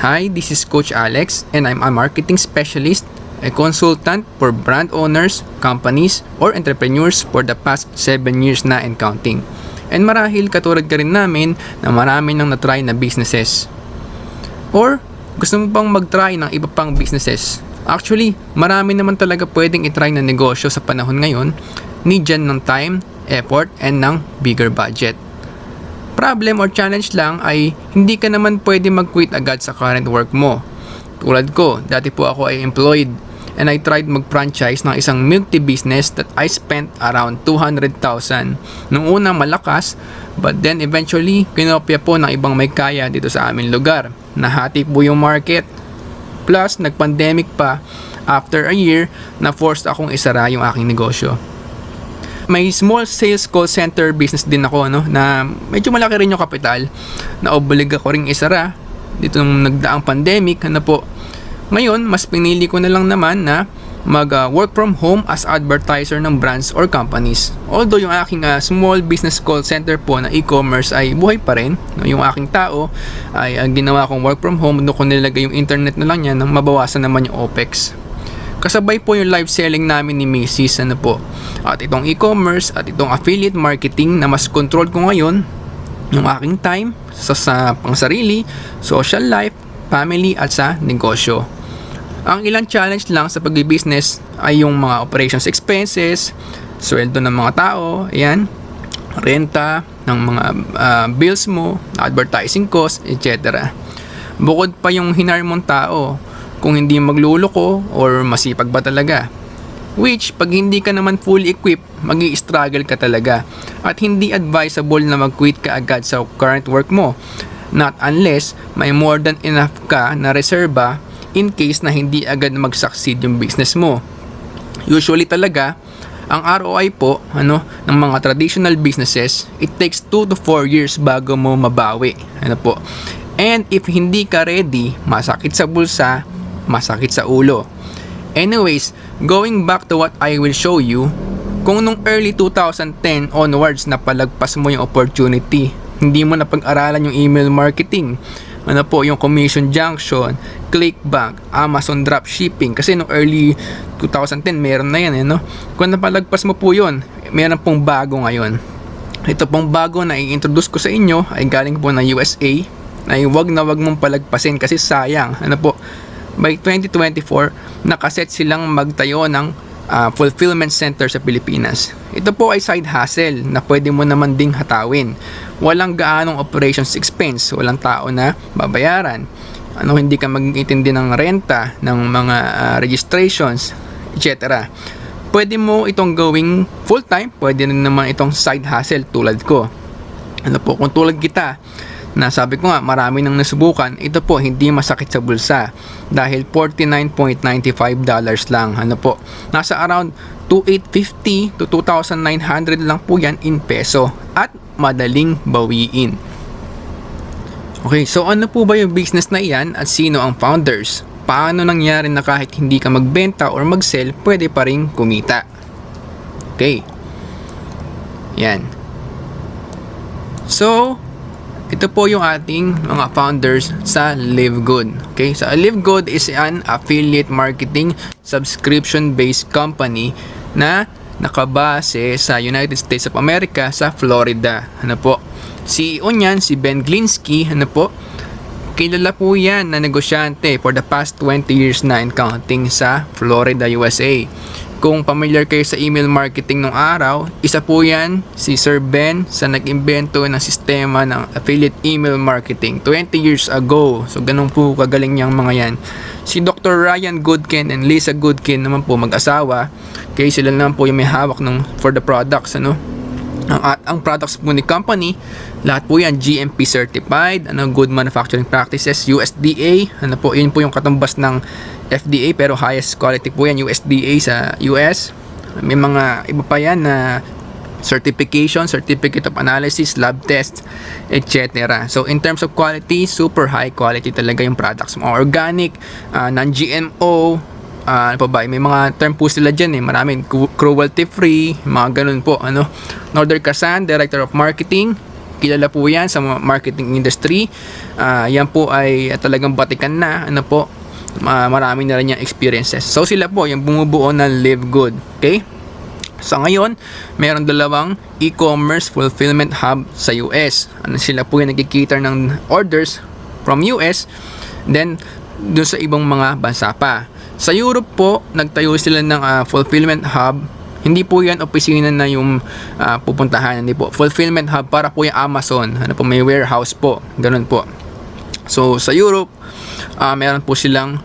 Hi, this is Coach Alex and I'm a marketing specialist, a consultant for brand owners, companies, or entrepreneurs for the past 7 years na and counting. And marahil katulad ka rin namin na marami nang natry na businesses. Or gusto mo pang mag-try ng iba pang businesses. Actually, marami naman talaga pwedeng itry na negosyo sa panahon ngayon. Need dyan ng time, effort, and ng bigger budget. Problem or challenge lang ay hindi ka naman pwede mag-quit agad sa current work mo. Tulad ko, dati po ako ay employed and I tried mag-franchise ng isang milk tea business that I spent around 200,000. Nung una malakas, but then eventually kinopya po ng ibang may kaya dito sa aming lugar. Nahati po yung market. Plus, nag-pandemic pa. After a year, na-forced akong isara yung aking negosyo. May small sales call center business din ako, na medyo malaki rin yung kapital, na obliga ko ring isara dito nung nagdaang pandemic. Ngayon, mas pinili ko na lang naman na mag-work from home as advertiser ng brands or companies. Although yung aking small business call center po na e-commerce ay buhay pa rin, yung aking tao ay ginawa kong work from home, doon ko nilagay yung internet na lang yan nang mabawasan naman yung OPEX. Kasabay po yung live selling namin ni Macy's, At itong e-commerce at itong affiliate marketing na mas control ko ngayon yung aking time sa pangsarili, social life, family at sa negosyo. Ang ilang challenge lang sa pag-business ay yung mga operations expenses, sweldo ng mga tao, renta ng mga bills mo, advertising costs, etc. Bukod pa yung hinar mong tao, kung hindi magluloko or masipag ba talaga. Which, pag hindi ka naman fully equipped, magi-struggle ka talaga. At hindi advisable na mag-quit ka agad sa current work mo. Not unless may more than enough ka na reserba in case na hindi agad mag-succeed yung business mo. Usually talaga, ang ROI po ng mga traditional businesses, it takes 2 to 4 years bago mo mabawi. And if hindi ka ready, masakit sa bulsa, masakit sa ulo. Anyways, going back to what I will show you, kung nung early 2010 onwards na palagpas mo yung opportunity, hindi mo na pag-aralan yung email marketing, yung commission junction, clickbank, Amazon dropshipping, kasi nung early 2010 meron na yan, Kung napalagpas mo po yun, meron pong bago ngayon. Ito pong bago na i-introduce ko sa inyo ay galing po ng USA, ay wag na wag mong palagpasin kasi sayang. By 2024, nakaset silang magtayo ng fulfillment center sa Pilipinas. Ito po ay side hustle na pwede mo naman ding hatawin. Walang gaanong operations expense, walang tao na babayaran. Hindi ka mag-intindi ng renta, ng mga registrations, etc. Pwede mo itong gawing full time, pwede rin naman itong side hustle tulad ko. Kung tulad kita, na sabi ko nga marami nang nasubukan, ito po hindi masakit sa bulsa dahil $49.95 lang. Nasa around 2,850 to 2,900 lang po yan in peso at madaling bawiin. Okay, so ano po ba yung business na iyan at sino ang founders? Paano nangyari na kahit hindi ka magbenta or mag-sell, pwede pa rin kumita? Okay. Yan. So, ito po yung ating mga founders sa Live Good. Okay? So, Live Good is an affiliate marketing subscription-based company na nakabase sa United States of America sa Florida. CEO niyan, si Ben Glinsky, kilala po yan na negosyante for the past 20 years na and counting sa Florida, USA. Kung familiar kayo sa email marketing nung araw, isa po yan si Sir Ben sa nag-imbento ng sistema ng affiliate email marketing 20 years ago. So ganun po kagaling niyang mga yan. Si Dr. Ryan Goodkin and Lisa Goodkin naman po mag-asawa. Kaya sila naman po yung may hawak for the products. Ang products po ni company, lahat po yan GMP certified, good manufacturing practices, USDA, yun po yung katumbas ng FDA pero highest quality po yan USDA sa US. May mga iba pa yan na certification, certificate of analysis, lab test, etc. So in terms of quality, super high quality talaga yung products mo. Organic, non-GMO, may mga term po sila dyan maraming cruelty free, mga ganun po. Northern Kazan, Director of Marketing, kilala po yan sa marketing industry. Yan po ay talagang batikan na, ano po, marami na rin yung experiences. So sila po yung bumubuo ng Live Good. Okay? So ngayon, meron dalawang e-commerce fulfillment hub sa US. Sila po yung nagkikater ng orders from US, then dun sa ibang mga bansa pa. Sa Europe po, nagtayo sila ng fulfillment hub. Hindi po yan opisina na yung pupuntahan. Hindi po. Fulfillment hub para po yung Amazon. Ano po, may warehouse po. Ganun po. So sa Europe, meron po silang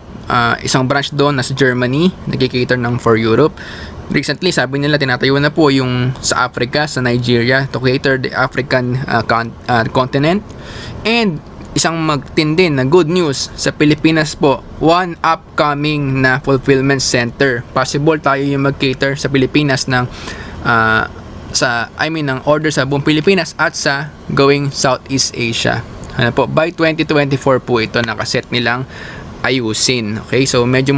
isang branch doon na sa Germany, nagkikater ng for Europe. Recently, sabi nila tinatayo na po yung sa Africa, sa Nigeria, to cater the African continent. And isang magtindi na good news sa Pilipinas po, one upcoming na fulfillment center. Possible tayo yung mag-cater sa Pilipinas ng ng order sa buong Pilipinas at sa going Southeast Asia. Ano po, by 2024 po ito nakaset nilang ayusin. Okay, so medyo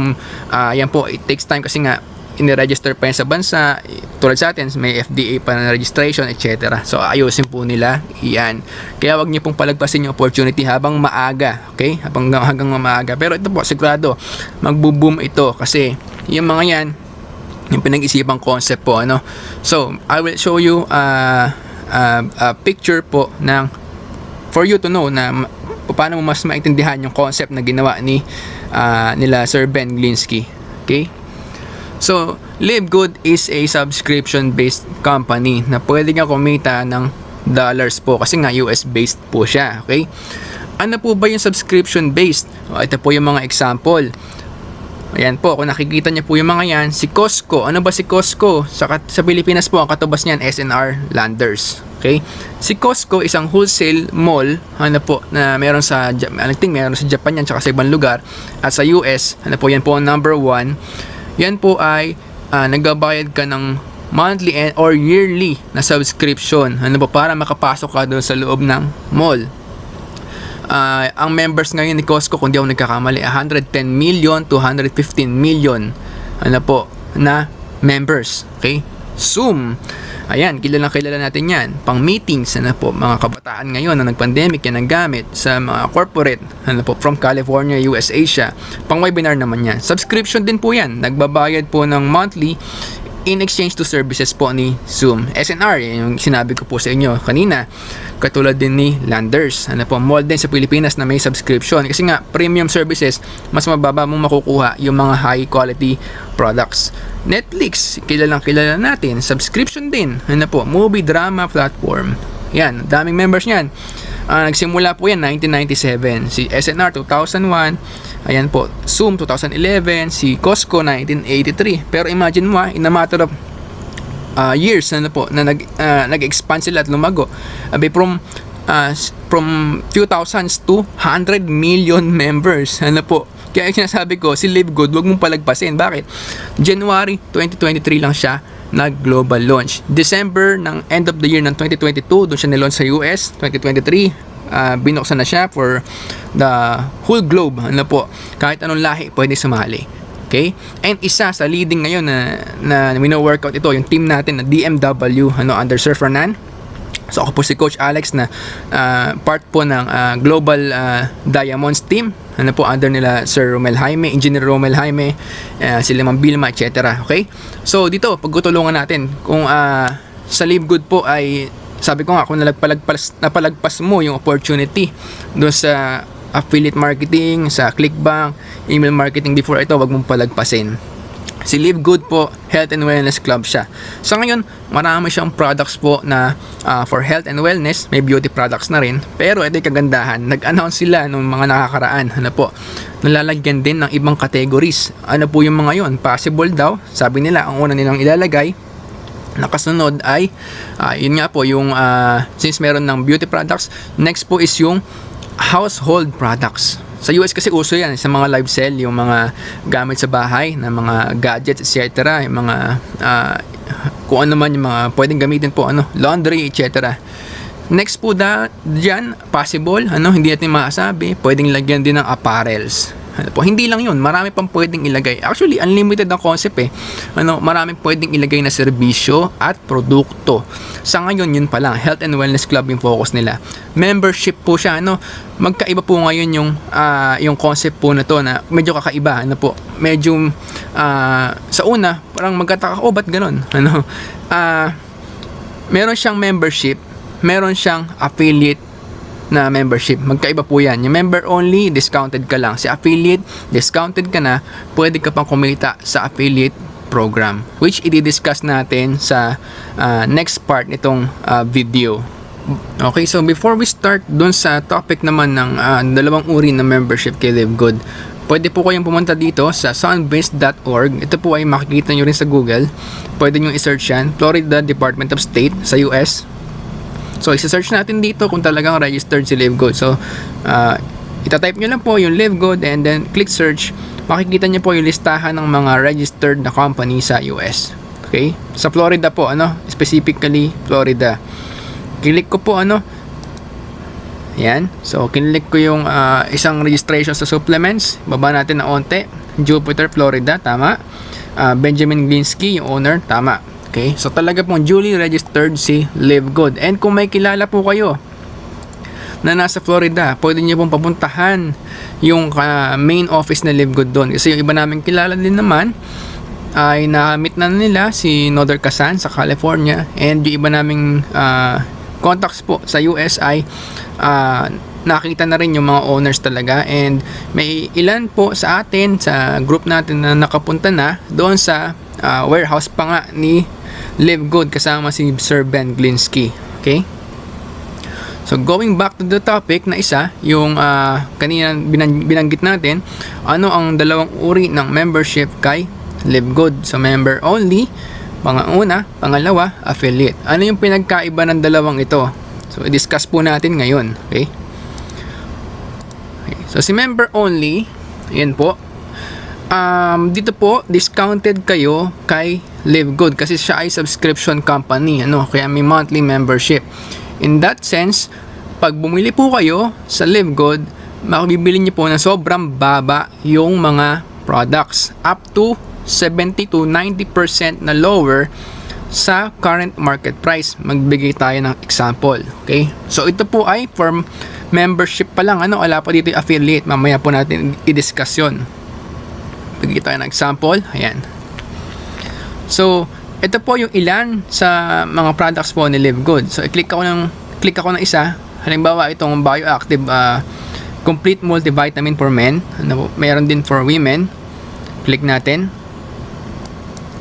yan po, it takes time kasi nga iniregister pa yan sa bansa, tulad sa atin may FDA pa na registration, etc. So ayusin po nila yan. Kaya wag niyo pong palagpasin yung opportunity habang maaga. Okay, hanggang maaga. Pero ito po, sigurado magbo-boom ito kasi yung mga yan yung pinag-isipang concept po, ano. So I will show you a picture po ng for you to know na paano mo mas maintindihan yung concept na ginawa nila Sir Ben Glinsky. Okay? So, Live Good is a subscription-based company na pwede nga kumita ng dollars po kasi nga US-based po siya. Okay? Ano po ba yung subscription-based? Ito po yung mga example. Ayan po, kung nakikita niyo po yung mga yan, si Costco. Ano ba si Costco? Sa Pilipinas po, ang katubas niyan, SNR Landers. Okay? Si Costco, isang wholesale mall, ano po, na meron sa Japan yan, tsaka sa ibang lugar, at sa US, ano po, yan po ang number 1. Yan po ay nagbabayad ka ng monthly or yearly na subscription. Ano po, para makapasok ka doon sa loob ng mall. Ang members ngayon ni Costco, kung di ako nagkakamali, 110 million to 115 million ano po, na members. Okay? Zoom. Ayan, kilala natin yan. Pang meetings, ano po, mga kabataan ngayon na nag-pandemic yan ang gamit sa mga corporate, ano po, from California, US, Asia. Pang webinar naman yan. Subscription din po yan. Nagbabayad po ng monthly in exchange to services po ni Zoom. SNR, yung sinabi ko po sa inyo kanina. Katulad din ni Landers. Ano po, mall din sa Pilipinas na may subscription. Kasi nga, premium services, mas mababa mong makukuha yung mga high quality products. Netflix, kilala natin. Subscription din. Ano po, movie drama platform. Yan, daming members niyan. Nagsimula po yan 1997. Si SNR 2001. Ayan po, Zoom 2011. Si Costco 1983. Pero imagine mo, in a matter of years na po na nag-expand sila at lumago. From few thousands to 100 million members. Ano po? Kaya sinasabi ko, si Live Good, wag mong palagpasin. Bakit? January 2023 lang siya nag-global launch. December ng end of the year ng 2022, doon siya nilaunch sa US. 2023, binuksan na siya for the whole globe. Ano po? Kahit anong lahi, pwede sumali. Okay? And isa sa leading ngayon na wino-workout ito, yung team natin na DMW, under Sir Fernan. So ako po si Coach Alex na part po ng Global Diamonds team. Ano po, under nila Sir Romel Jaime, Engineer Romel Jaime, sila Ma'am Bilma, etc. Okay? So dito, pagtutulungan natin kung sa Live Good po ay, sabi ko nga, kung napalagpas mo yung opportunity doon sa affiliate marketing, sa ClickBank, email marketing before ito, wag mong palagpasin. Si Live Good po, Health and Wellness Club siya. So ngayon, marami siyang products po na for health and wellness, may beauty products na rin. Pero ito yung kagandahan, nag-announce sila nung mga nakakaraan, ano po, nalalagyan din ng ibang categories. Ano po yung mga yon? Possible daw, sabi nila, ang una nilang ilalagay, nakasunod ay, yun nga po, yung since meron ng beauty products, next po is yung household products. Sa US kasi uso yan, sa mga live sell, yung mga gamit sa bahay, na mga gadgets, etc. Yung mga, kung ano man yung mga pwedeng gamitin po, laundry, etc. Next po dyan, possible, hindi natin masabi, pwedeng lagyan din ng apparels. Ano po, hindi lang yun, marami pang pwedeng ilagay. Actually, unlimited ang concept eh. Maraming pwedeng ilagay na serbisyo at produkto. Sa ngayon, yun pa lang, health and wellness club yung focus nila. Membership po siya, magkaiba po ngayon yung concept po na to na medyo kakaiba, medyo sa una, parang magkataka, ba't ganun? Meron siyang membership, meron siyang affiliate na membership. Magkaiba po yan. Yung member only, discounted ka lang. Si affiliate, discounted ka na, pwede ka pang kumita sa affiliate program, which i-discuss natin sa next part nitong video. Okay, so before we start dun sa topic naman ng dalawang uri ng membership kay LiveGood, pwede po kayong pumunta dito sa sunbeams.org. Ito po ay makikita nyo rin sa Google. Pwede nyo i-search yan, Florida Department of State sa US. So, isa-search natin dito kung talagang registered si LiveGood. So, itatype nyo lang po yung LiveGood and then click search. Makikita nyo po yung listahan ng mga registered na company sa US. Okay? Sa Florida po, specifically Florida. Click ko po, yan. So, kinlik ko yung isang registration sa supplements. Baba natin na onte. Jupiter, Florida, tama. Benjamin Glinsky, yung owner, tama. Okay, so talaga pong duly registered si LiveGood. And kung may kilala po kayo na nasa Florida, pwede niyo pong papuntahan yung main office na LiveGood doon. Kasi yung iba namin kilala din naman ay na-meet na nila si Noder Kasan sa California, and yung iba naming contacts po sa US ay nakita na rin yung mga owners talaga, and may ilan po sa atin sa group natin na nakapunta na doon sa warehouse pa nga ni LiveGood kasama si Sir Ben Glinsky. Okay? So, going back to the topic na isa, yung kanina binanggit natin, ano ang dalawang uri ng membership kay LiveGood? So, member only, panguna, pangalawa, affiliate. Ano yung pinagkaiba ng dalawang ito? So, i-discuss po natin ngayon. Okay? So, si member only, yan po, dito po discounted kayo kay LiveGood kasi siya ay subscription company, kaya may monthly membership. In that sense, pag bumili po kayo sa LiveGood, makabibili niyo po na sobrang baba yung mga products, up to 70 to 90% na lower sa current market price. Magbigay tayo ng example. Okay, so ito po ay for membership pa lang, wala pa dito yung affiliate, mamaya po natin i-discuss yun. Bigyan tayo ng example. Ayan. So, ito po yung ilan sa mga products po ni LiveGood. So, click ako ng isa. Halimbawa, itong Bioactive Complete Multivitamin for Men. Meron din for women. Click natin.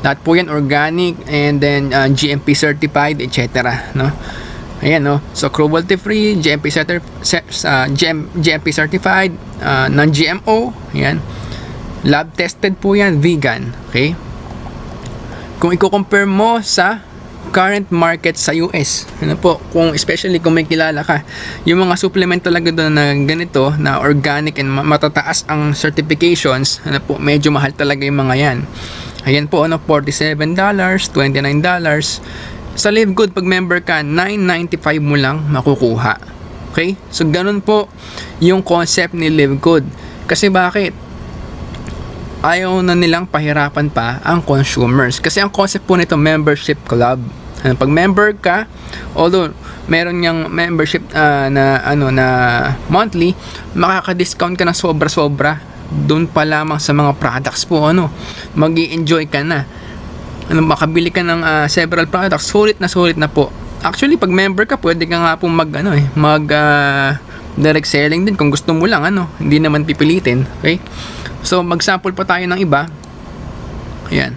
Lahat po yan organic and then GMP certified, etc. Ayan, So, cruelty free, GMP certified, non-GMO. Ayan. Lab tested po yan, vegan. Okay? Kung i-compare mo sa current market sa US, especially kung may kilala ka, yung mga supplement talaga doon na ganito, na organic and matataas ang certifications, medyo mahal talaga yung mga yan. Ayan po, $47, $29. Sa LiveGood, pag member ka, $9.95 mo lang makukuha. Okay? So, ganun po yung concept ni LiveGood. Kasi bakit? Ayaw na nilang pahirapan pa ang consumers. Kasi ang concept po nito, membership club. Pag member ka, although meron niyang membership na monthly, makaka-discount ka na sobra-sobra. Doon pa lamang sa mga products po, magi-enjoy ka na. Makabili ka ng several products, sulit na po. Actually, pag member ka, pwede ka nga pong direct selling din kung gusto mo lang, hindi naman pipilitin. Okay? So, mag-sample pa tayo ng iba. Ayan.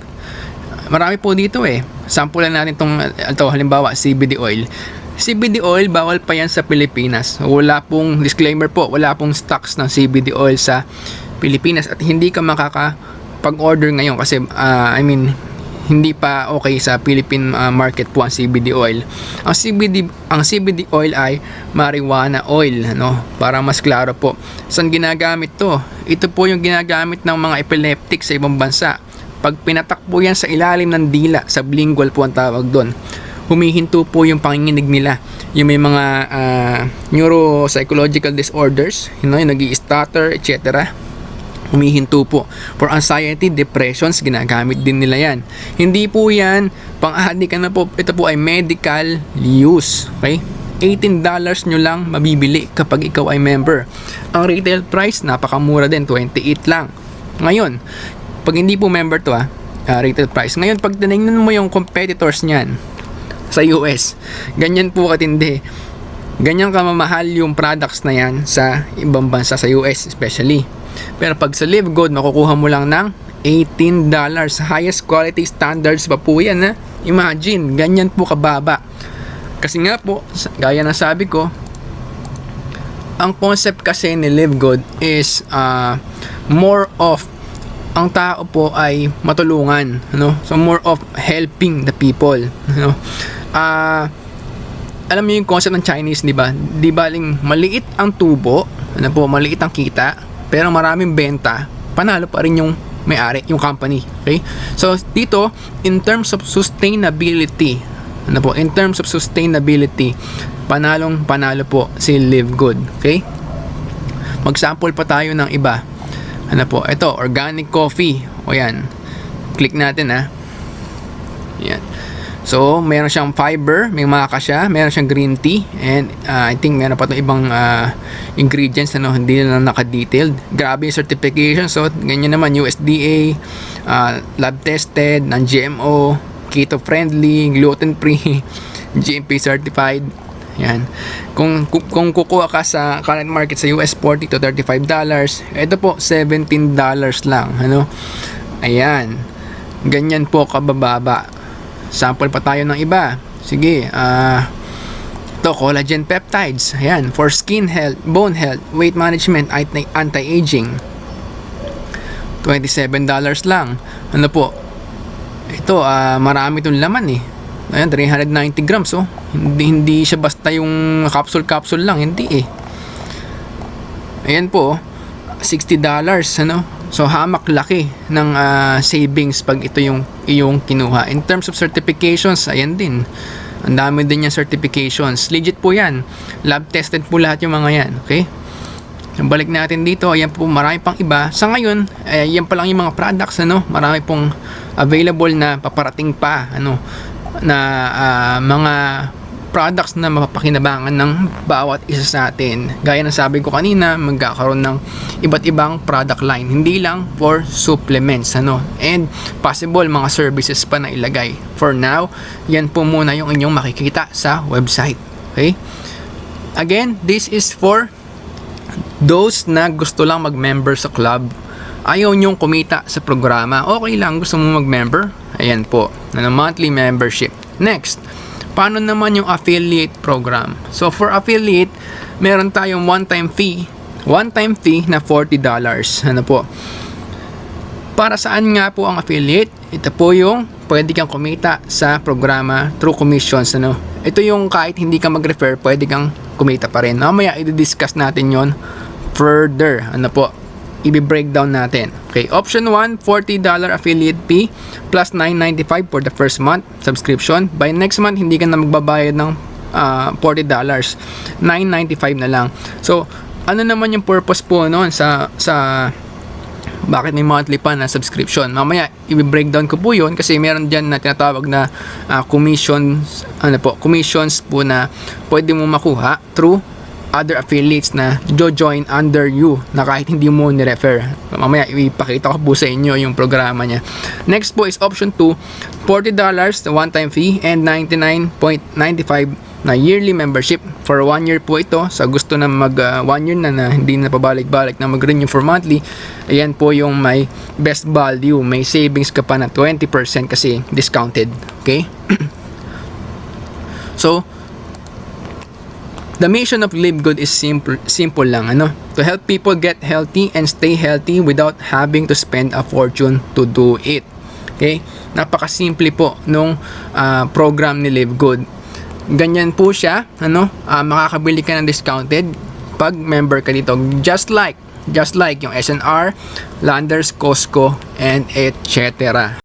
Marami po dito Sample lang natin ito, halimbawa, CBD oil. CBD oil, bawal pa yan sa Pilipinas. Wala pong, disclaimer po, wala pong stocks ng CBD oil sa Pilipinas at hindi ka makakapag-order ngayon kasi, hindi pa okay sa Philippine market po ang CBD oil. Ang CBD oil ay marijuana oil, para mas klaro po. Saan ginagamit to? Ito po yung ginagamit ng mga epileptic sa ibang bansa. Pag pinatak po yan sa ilalim ng dila, sublingual po ang tawag doon, humihinto po yung panginginig nila. Yung may mga neuropsychological disorders, yung nag-i-stutter, etc. Humihinto po. For anxiety, depressions, ginagamit din nila yan. Hindi po yan pang-addict na po. Ito po ay medical use. Okay? $18 nyo lang mabibili kapag ikaw ay member. Ang retail price, napakamura din, 28 lang. Ngayon, pag hindi po member to retail price. Ngayon, pag tinignan mo yung competitors niyan sa US, ganyan po katindi. Ganyan kamamahal yung products na yan sa ibang bansa sa US especially. Pero pag sa Live Good, makukuha mo lang ng $18. Highest quality standards pa po yan. Imagine, ganyan po kababa. Kasi nga po, gaya ng sabi ko, ang concept kasi ni Live Good is more of ang tao po ay matulungan, so more of helping the people, alam niyo yung concept ng Chinese, di ba? Di baling maliit ang tubo, maliit ang kita, pero maraming benta, panalo pa rin yung may-ari, yung company. Okay? So dito, in terms of sustainability, panalo po si Live Good. Okay? Mag-sample pa tayo ng iba. Ito, organic coffee. O yan. Click natin Yan. So, meron siyang fiber, may maca siya, meron siyang green tea, and I think meron pa itong ibang ingredients hindi na naka-detailed. Grabe yung certification. So, ganyan naman, USDA, lab tested, non-GMO, keto-friendly, gluten-free, GMP certified. Yan. Kung kukuha ka sa current market sa US, $40 to $35. Ito po, $17 lang. Ayan. Ganyan po kabababa. Sample pa tayo ng iba. Sige, ito, collagen peptides. Ayan, for skin health, bone health, weight management, anti-aging. $27 lang. Po? Ito, marami itong laman Ayan, 390 grams. Hindi siya basta yung capsule lang. Hindi Ayan po, $60. So, hamak laki ng savings pag ito yung iyong kinuha. In terms of certifications, ayan din. Ang dami din yung certifications. Legit po yan. Lab tested po lahat yung mga yan. Okay? Balik natin dito. Ayan po, marami pang iba. Sa ngayon, yan pa lang yung mga products. Marami pong available na paparating pa. Na mga products na mapapakinabangan ng bawat isa sa atin. Gaya ng sabi ko kanina, magkakaroon ng iba't ibang product line, hindi lang for supplements, and possible mga services pa na ilagay. For now, yan po muna yung inyong makikita sa website. Okay? Again, this is for those na gusto lang mag-member sa club. Ayaw nyong kumita sa programa, okay lang, gusto mo mag-member, ayan po, na monthly membership. Next, paano naman yung affiliate program? So for affiliate, meron tayong one-time fee na $40. Po? Para saan nga po ang affiliate? Ito po yung pwede kang kumita sa programa through commissions. Ito yung kahit hindi ka mag-refer, pwede kang kumita pa rin. Mamaya i-discuss natin yon further. Po? I-breakdown natin. Okay, option 1, $40 affiliate fee plus $9.95 for the first month subscription. By next month, hindi ka na magbabayad ng $40. $9.95 na lang. So, ano naman yung purpose po noon sa bakit may monthly pa na subscription? Mamaya, i-breakdown ko po yun kasi meron dyan na tinatawag na commissions po na pwede mo makuha through other affiliates na join under you na kahit hindi mo ni-refer. Mamaya ipakita ko po sa inyo yung programa niya. Next po is option 2, $40 the one-time fee and $99.95 na yearly membership for 1 year po ito. Sa gusto na mag 1 year na hindi na pabalik-balik na mag-renew for monthly, ayan po yung may best value, may savings ka pa na 20% kasi discounted. Okay? So, the mission of Live Good is simple lang, to help people get healthy and stay healthy without having to spend a fortune to do it. Okay? Napakasimple po nung program ni Live Good. Ganyan po siya, makakabili ka ng discounted pag member ka dito. Just like yung SNR, Landers, Costco, and etc.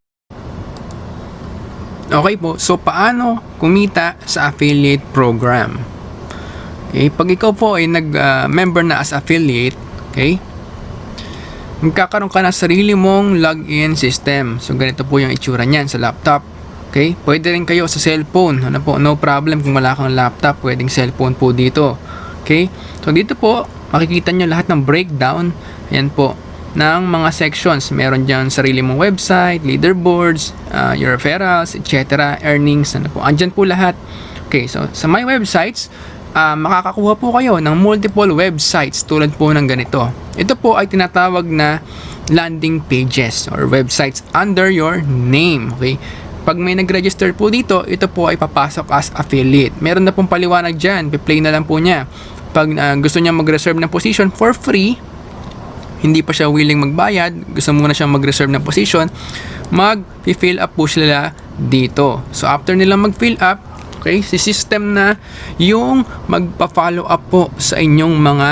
Okay po, so paano kumita sa affiliate program? Okay, pag ikaw po ay nag-member na as affiliate, okay, magkakaroon ka ng sarili mong login system. So ganito po yung itsura niyan sa laptop. Okay? Pwede rin kayo sa cellphone. Ano po? No problem kung wala kang laptop, pwedeng cellphone po dito. Okay? So dito po, makikita nyo lahat ng breakdown. Ayan po, ng mga sections. Meron dyan sarili mong website, leaderboards, your referrals, etc. Earnings, ano po. Andyan po lahat. Okay, so sa my websites, makakakuha po kayo ng multiple websites tulad po ng ganito. Ito po ay tinatawag na landing pages or websites under your name. Okay? Pag may nag-register po dito, ito po ay papasok as affiliate. Meron na pong paliwanag dyan. Piplay na lang po niya. Pag gusto niya mag-reserve ng position for free, hindi pa siya willing magbayad, gusto muna siyang mag-reserve ng position, mag-fill up po sila dito. So after nila mag-fill up, okay, si system na yung magpa-follow up po sa inyong mga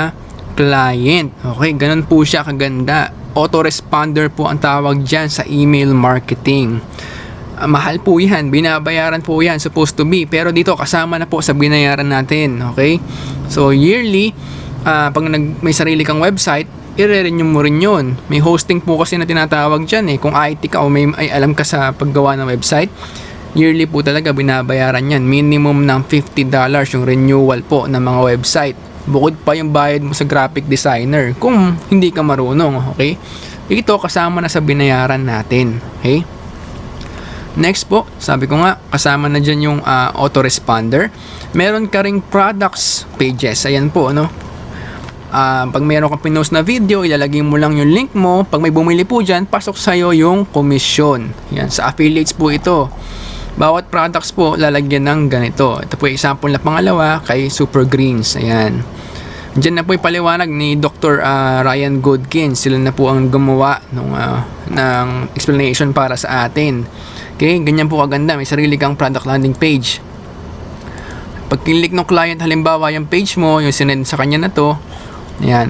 client. Okay, ganun po siya kaganda. Autoresponder po ang tawag dyan sa email marketing. Mahal po yan, binabayaran po yan, supposed to be, pero dito kasama na po sa binayaran natin. Okay, so yearly, pag may sarili kang website, i-renew mo rin yun. May hosting po kasi na tinatawag dyan kung IT ka o may alam ka sa paggawa ng website, yearly po talaga binabayaran yan. Minimum ng $50 yung renewal po ng mga website. Bukod pa yung bayad mo sa graphic designer kung hindi ka marunong. Okay, ito kasama na sa binayaran natin. Okay, next po, sabi ko nga, kasama na dyan yung autoresponder. Meron ka ring products pages. Ayan po, ano. Pag meron kang pinost na video, ilalagay mo lang yung link mo. Pag may bumili po dyan, pasok sa'yo yung commission. Yan, sa affiliates po ito. Bawat products po, lalagyan ng ganito. Ito po yung example na pangalawa kay Super Greens. Ayan. Diyan na po yung paliwanag ni Dr. Ryan Goodkin. Sila na po ang gumawa ng explanation para sa atin. Okay, ganyan po kaganda. May sarili kang product landing page. Pag click ng client, halimbawa yung page mo, yung sinend sa kanya na to, ayan,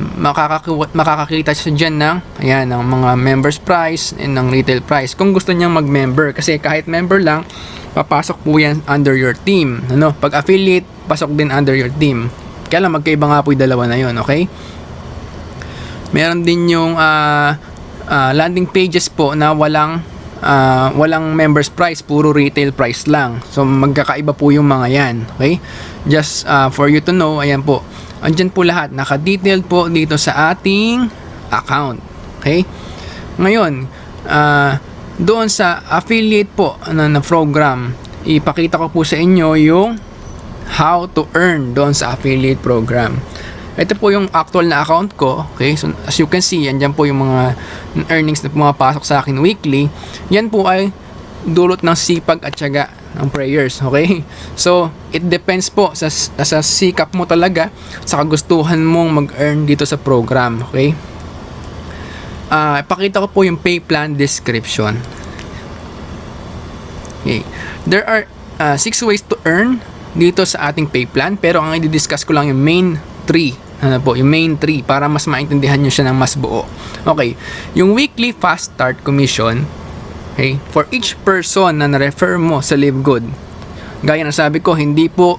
makakakita siya dyan ng mga members price and ng retail price. Kung gusto niyang mag-member, kasi kahit member lang, papasok po yan under your team. Ano? Pag affiliate, pasok din under your team. Kaya lang, magkaiba nga po yung dalawa na yun, okay? Meron din yung landing pages po na walang members price, puro retail price lang. So magkakaiba po yung mga yan. Okay? Just for you to know, ayan po. Andyan po lahat, naka-detailed po dito sa ating account. Okay? Ngayon, doon sa affiliate po na program, ipakita ko po sa inyo yung how to earn doon sa affiliate program. Ito po yung actual na account ko. Okay? So as you can see, andyan po yung mga earnings na pumapasok sa akin weekly. Yan po ay dulot ng sipag at tiyaga ng prayers. Okay? So it depends po sa sikap mo talaga, sa kagustuhan mong mag-earn dito sa program. Okay? Ipakita ko po yung pay plan description. Okay. There are 6 ways to earn dito sa ating pay plan, pero ang i-discuss ko lang yung main 3. Ano po, yung main 3 para mas maintindihan nyo siya ng mas buo. Okay, yung weekly fast start commission, okay, for each person na na-refer mo sa Live Good. Gaya na sabi ko, hindi po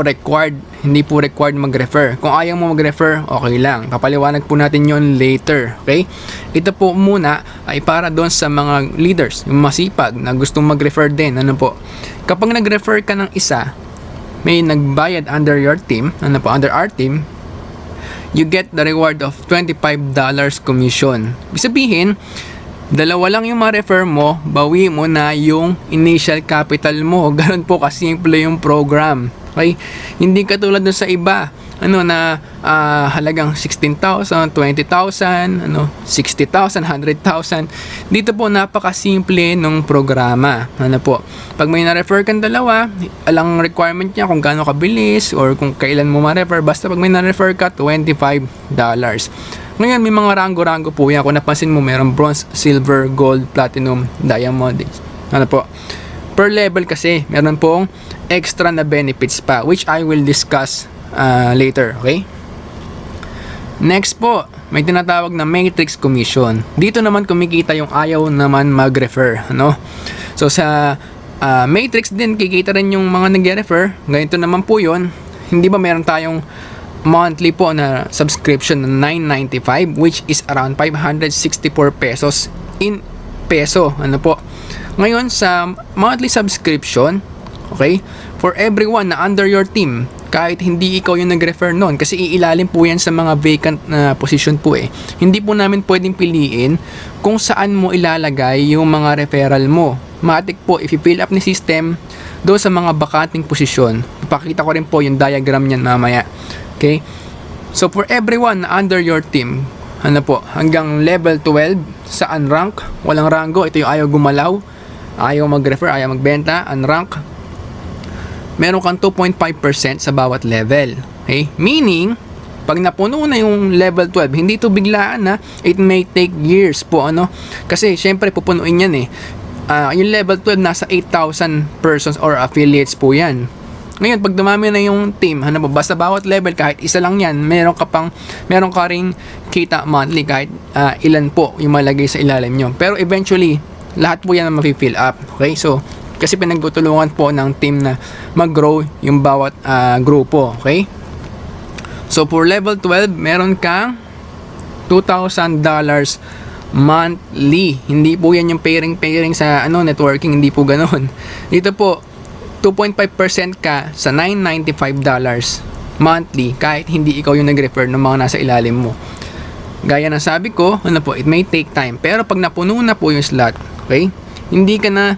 required mag-refer. Kung ayaw mo mag-refer, okay lang. Papaliwanag po natin yon later. Okay? Ito po muna ay para doon sa mga leaders, yung masipag na gustong mag-refer din. Ano po? Kapag nag-refer ka ng isa, may nagbayad under your team, ano po, under our team, you get the reward of $25 commission. Ibig sabihin, dalawa lang yung ma-refer mo, bawi mo na yung initial capital mo. Ganun po kasimple yung program. Okay? Hindi katulad dun sa iba, halagang 16,000, 20,000, 60,000, 100,000. Dito po napakasimple nung programa. Ano po? Pag may na-refer kang dalawa, alang requirement niya kung gaano kabilis or kung kailan mo ma-refer. Basta pag may na-refer ka, $25. Ngayon, may mga rango-rango po yan. Kung napansin mo, mayroong bronze, silver, gold, platinum, diamond. Ano po? Per level kasi, meron pong extra na benefits pa, which I will discuss later. Okay? Next po, may tinatawag na matrix commission. Dito naman kumikita yung ayaw naman mag-refer. So, sa matrix din, kikita rin yung mga nag-refer. Ganito naman po yun. Hindi ba meron tayong monthly po na subscription na 995, which is around 564 pesos in peso. Ano po? Ngayon sa monthly subscription, okay, for everyone na under your team, kahit hindi ikaw yung nag-refer noon, kasi iilalim po yan sa mga vacant na position po eh. Hindi po namin pwedeng piliin kung saan mo ilalagay yung mga referral mo. Matik po, if you fill up ni system doon sa mga bakanting posisyon. Ipakita ko rin po yung diagram niyan mamaya. Okay? So for everyone under your team, ano po, hanggang level 12 sa unrank, walang rango, ito yung ayaw gumalaw, ayaw mag-refer, ayaw magbenta, unrank, meron kang 2.5% sa bawat level. Okay? Meaning, pag napuno na yung level 12, hindi ito biglaan na, it may take years po, ano? Kasi, syempre, pupunuin yan eh. Yung level 12, nasa 8,000 persons or affiliates po yan. Ngayon, pag dumami na yung team, ano po, basta bawat level, kahit isa lang yan, meron ka ring kita monthly, kahit ilan po yung malagay sa ilalim nyo. Pero eventually, lahat po yan na mapi-fill up. Okay? So, kasi pinagtutulungan po ng team na mag-grow yung bawat grupo, okay? So for level 12, meron kang $2,000 monthly. Hindi po yan yung pairing sa networking, hindi po ganoon. Dito po 2.5% ka sa $995 monthly kahit hindi ikaw yung nag-refer ng mga nasa ilalim mo. Gaya ng sabi ko, it may take time. Pero pag napuno na po yung slot, okay? Hindi ka na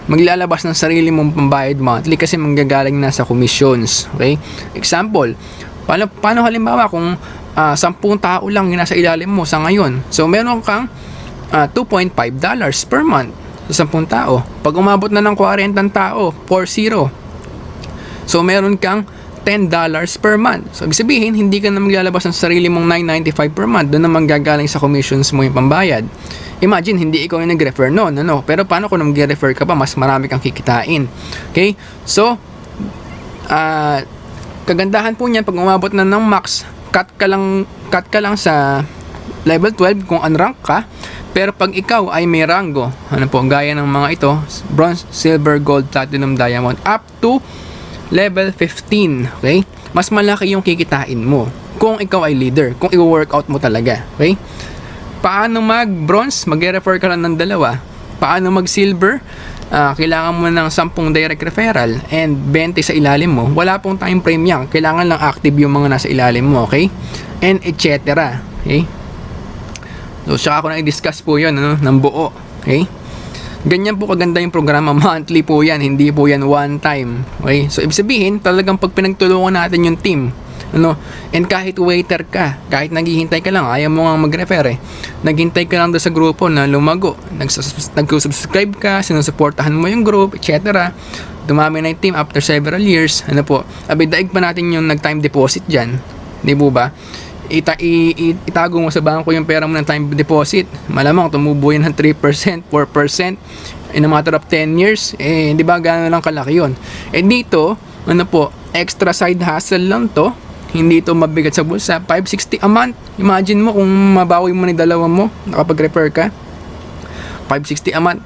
maglalabas ng sarili mong pambayad monthly kasi manggagaling na sa commissions. Okay? Example, paano halimbawa kung 10 tao lang yung nasa ilalim mo sa ngayon. So, meron kang $2.5 per month sa 10 tao. Pag umabot na ng 40 tao, 40. So, meron kang $10 per month. So, ibig sabihin, hindi ka na maglalabas ng sarili mong $995 per month. Doon na manggagaling sa commissions mo yung pambayad. Imagine, hindi ikaw yung nag-refer noon, ano? Pero paano kung nag-refer ka pa, mas marami kang kikitain. Okay? So, kagandahan po niyan, pag umabot na ng max, cut ka lang sa level 12 kung unrank ka. Pero pag ikaw ay may rango, ano po, gaya ng mga ito, bronze, silver, gold, platinum, diamond, up to level 15, okay? Mas malaki yung kikitain mo kung ikaw ay leader, kung i-workout mo talaga, okay? Paano mag-bronze? Mag-refer ka lang ng 2. Paano mag-silver? Kailangan mo ng 10 direct referral and 20 sa ilalim mo. Wala pong time frame yan. Kailangan lang active yung mga nasa ilalim mo, okay? And etc. Okay? So, saka ako na i-discuss po yun, ng buo. Okay? Ganyan po kaganda yung programa. Monthly po yan. Hindi po yan one time. Okay? So, ibig sabihin, talagang pag pinagtulungan natin yung team, and kahit waiter ka, kahit naghihintay ka lang, ayaw mo nga mag-refer eh, naghintay ka lang doon sa grupo na lumago, nag-subscribe ka, sinusuportahan mo yung group, etc. Dumami na yung team after several years, daig pa natin yung nag-time deposit dyan, di po ba? Itago mo sa bangko yung pera mo ng time deposit, malamang tumubo yan ng 3%, 4% in a matter of 10 years, di ba gano'n lang kalaki yun. Dito, extra side hustle lang to, hindi ito mabigat sa bulsa. 560 a month. Imagine mo kung mabawi mo ni dalawa mo, nakapag-refer ka. 560 a month.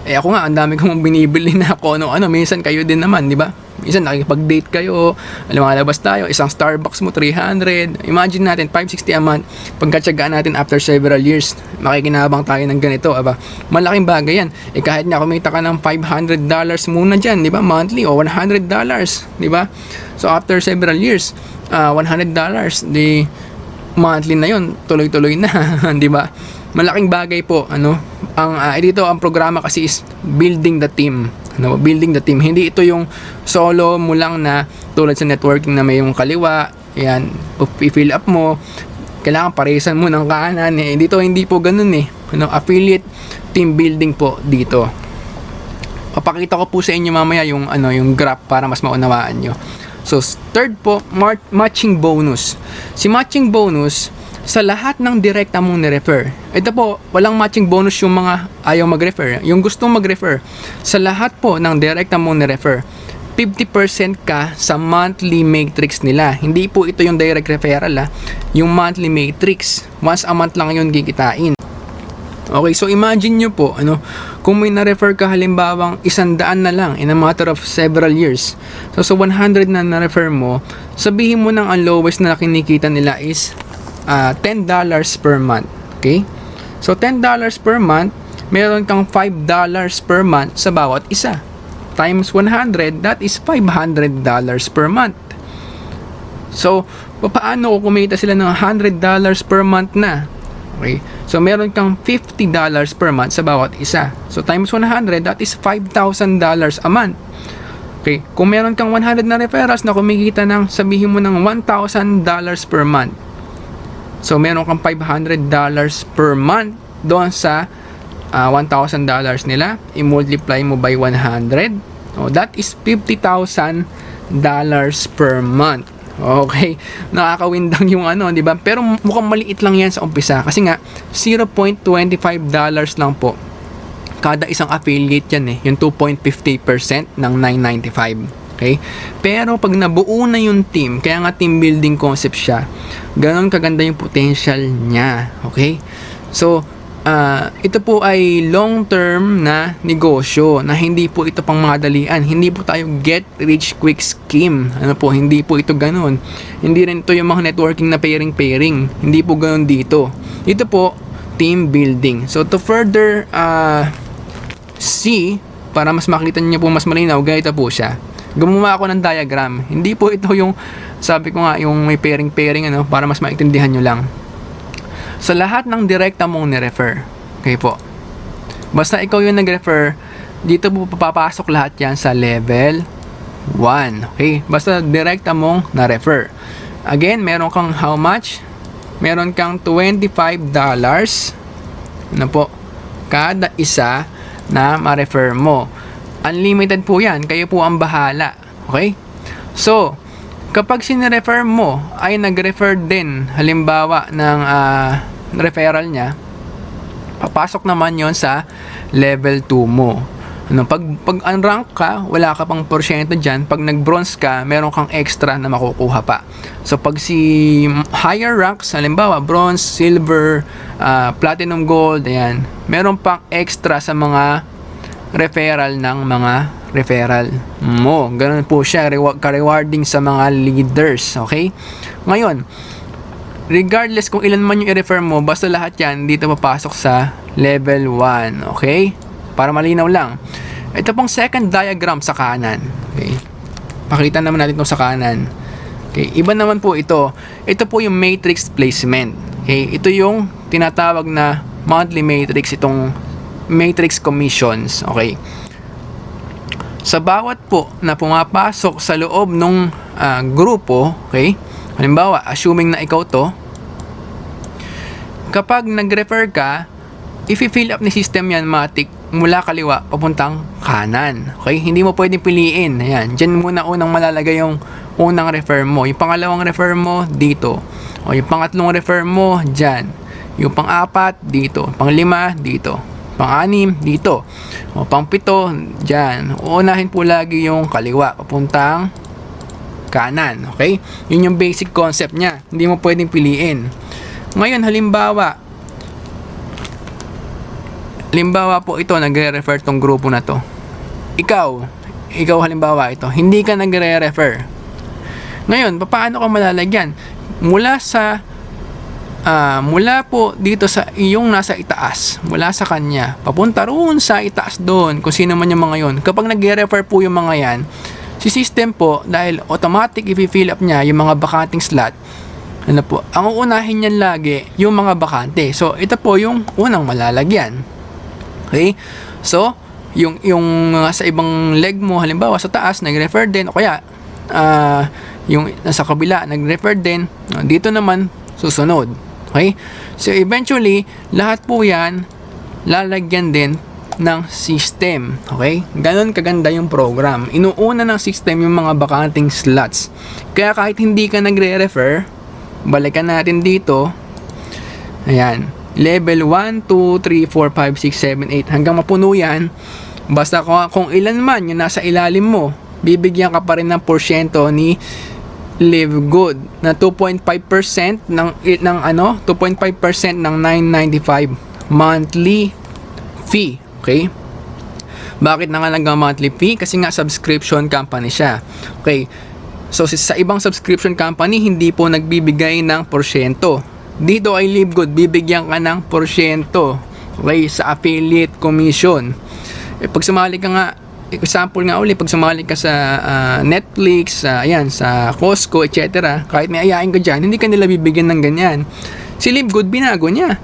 Ako nga, ang dami kong binibili na ako, minsan kayo din naman, di ba? Minsan nakikipag-date kayo, lumalabas tayo, isang Starbucks mo 300. Imagine natin 560 a month. Pagkatsagaan natin after several years, makikinabang tayo ng ganito, aba. Malaking bagay yan. Kahit nga kumita ka ng $500 muna diyan, di ba? Monthly o $100, di ba? So after several years, $100, di monthly na yon, tuloy-tuloy na, di ba? Malaking bagay po, dito ang programa kasi is building the team. Building the team. Hindi ito yung solo mo lang na tulad sa networking na may yung kaliwa, yan, i-fill up mo, kailangan paresan mo ng kanan. Dito hindi po ganun eh. Affiliate team building po dito. Papakita ko po sa inyo mamaya yung yung graph para mas maunawaan nyo. So, third po, matching bonus. Si matching bonus, sa lahat ng direkta mong ni-refer. Ito po, walang matching bonus yung mga ayaw mag-refer. Yung gustong mag-refer, sa lahat po ng direkta mong ni-refer, 50% ka sa monthly matrix nila. Hindi po ito yung direct referral, yung monthly matrix. Once a month lang yun kikitain. Okay, so imagine nyo po, kung may na-refer ka halimbawang 100 na lang in a matter of several years. So, 100 na na-refer mo, sabihin mo nang ang lowest na kinikita nila is $10 per month. Okay? So, $10 per month, meron kang $5 per month sa bawat isa. Times 100, that is $500 per month. So, paano kung kumita sila ng $100 per month na? Okay? So, meron kang $50 per month sa bawat isa. So, times 100, that is $5,000 a month. Okay? Kung meron kang 100 na referrals na kumikita ng, sabihin mo ng $1,000 per month. So, meron kang $500 per month doon sa $1,000 nila. I-multiply mo by 100. Oh, that is $50,000 per month. Okay, nakakawindang yung di ba? Pero mukhang maliit lang yan sa umpisa kasi nga $0.25 lang po kada isang affiliate yan yung 2.50% ng $9.95. Okay? Pero pag nabuo na yung team, kaya nga team building concept siya, ganon kaganda yung potential niya. Okay? So, ito po ay long-term na negosyo na hindi po ito pang madalian. Hindi po tayo get rich quick scheme. Hindi po ito ganun. Hindi rin ito yung mga networking na pairing. Hindi po ganun dito. Ito po, team building. So, to further see, para mas makita niyo po mas malinaw, ganito po siya. Gumawa ako ng diagram. Hindi po ito yung, sabi ko nga, yung may pairing, para mas maintindihan nyo lang. Sa lahat ng direkta mong ni-refer. Okay po. Basta ikaw yung nag-refer, dito po papapasok lahat yan sa level 1. Okay? Basta direkta mong na-refer. Again, meron kang how much? Meron kang $25 po kada isa na ma-refer mo. Unlimited po yan. Kayo po ang bahala. Okay? So, kapag sinirefer mo ay nag-refer din halimbawa ng referral niya, papasok naman yon sa level 2 mo. Pag unrank ka, wala ka pang porsyento dyan. Pag nag-bronze ka, meron kang extra na makukuha pa. So, pag si higher ranks, halimbawa, bronze, silver, platinum, gold, ayan, meron pang extra sa mga referral ng mga referral mo. Ganun po siya, ka-rewarding sa mga leaders. Okay? Ngayon, regardless kung ilan man yung i-refer mo, basta lahat yan dito papasok sa level 1. Okay? Para malinaw lang. Ito pong second diagram sa kanan. Okay? Pakita naman natin itong sa kanan. Okay? Iba naman po ito. Ito po yung matrix placement. Okay? Ito yung tinatawag na monthly matrix, itong matrix commissions. Okay? Sa bawat po na pumapasok sa loob ng grupo, okay? Halimbawa, assuming na ikaw to, kapag nag-refer ka, i-fill up ni system yan matik mula kaliwa papuntang kanan. Okay? Hindi mo pwedeng piliin. Ayan. Diyan muna unang malalagay yung unang refer mo. Yung pangalawang refer mo, dito. O yung pangatlong refer mo, dyan. Yung pang-apat, dito. Pang-lima, dito. Pang-anim, dito. O pang-pito, dyan. Uunahin po lagi yung kaliwa papuntang kanan. Okay? Yun yung basic concept niya. Hindi mo pwedeng piliin. Ngayon, halimbawa po ito, nagre-refer tong grupo na to. Ikaw halimbawa ito, hindi ka nagre-refer. Ngayon, paano ka malalagyan? Mula po dito sa iyong nasa itaas, mula sa kanya, papunta roon sa itaas doon, kung sino man yung mga yon. Kapag nagre-refer po yung mga yan, si system po, dahil automatic i-fill up niya yung mga bakanting slot, ang uunahin niyan lagi yung mga bakante. So, ito po yung unang malalagyan. Okay? So, yung sa ibang leg mo, halimbawa sa taas, nag-refer din, o kaya, yung nasa kabila, nag-refer din, dito naman, susunod. Okay? So, eventually, lahat po yan, lalagyan din ng system. Okay? Ganon kaganda yung program. Inuuna ng system yung mga bakanting slots. Kaya kahit hindi ka nagre-refer, balikan natin dito. Ayan. Level 1, 2, 3, 4, 5, 6, 7, 8. Hanggang mapuno yan. Basta kung ilan man yung nasa ilalim mo, bibigyan ka pa rin ng porsyento ni Live Good na 2.5% ng 2.5% ng $9.95 monthly fee. Okay? Bakit nangalagang monthly fee? Kasi nga subscription company siya. Okay? So sa ibang subscription company, hindi po nagbibigay ng porsyento. Dito ay Livegood, bibigyan ka ng porsyento. Okay? Sa affiliate commission. Pag sumali ka nga, example nga ulit, pag sumali ka sa Netflix, sa Costco, etc., kahit may ayain ka dyan, hindi ka nila bibigyan ng ganyan. Si Livegood, binago niya.